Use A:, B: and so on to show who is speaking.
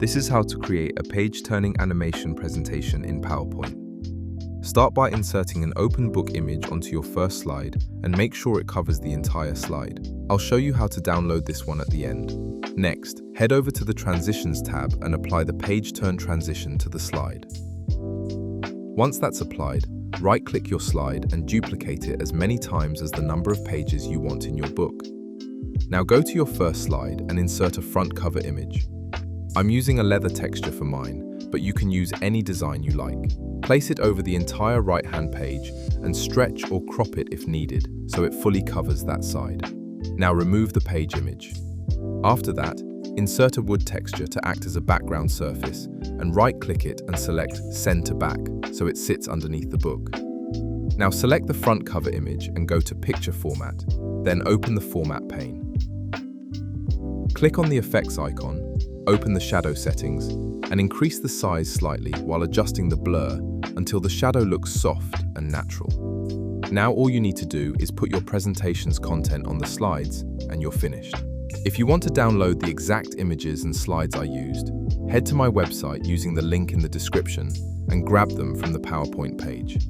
A: This is how to create a page-turning animation presentation in PowerPoint. Start by inserting an open book image onto your first slide and make sure it covers the entire slide. I'll show you how to download this one at the end. Next, head over to the Transitions tab and apply the page turn transition to the slide. Once that's applied, right-click your slide and duplicate it as many times as the number of pages you want in your book. Now go to your first slide and insert a front cover image. I'm using a leather texture for mine, but you can use any design you like. Place it over the entire right-hand page and stretch or crop it if needed, so it fully covers that side. Now remove the page image. After that, insert a wood texture to act as a background surface and right-click it and select Send to Back so it sits underneath the book. Now select the front cover image and go to Picture Format, then open the Format pane. Click on the Effects icon, open the shadow settings, and increase the size slightly while adjusting the blur until the shadow looks soft and natural. Now all you need to do is put your presentation's content on the slides and you're finished. If you want to download the exact images and slides I used, head to my website using the link in the description and grab them from the PowerPoint page.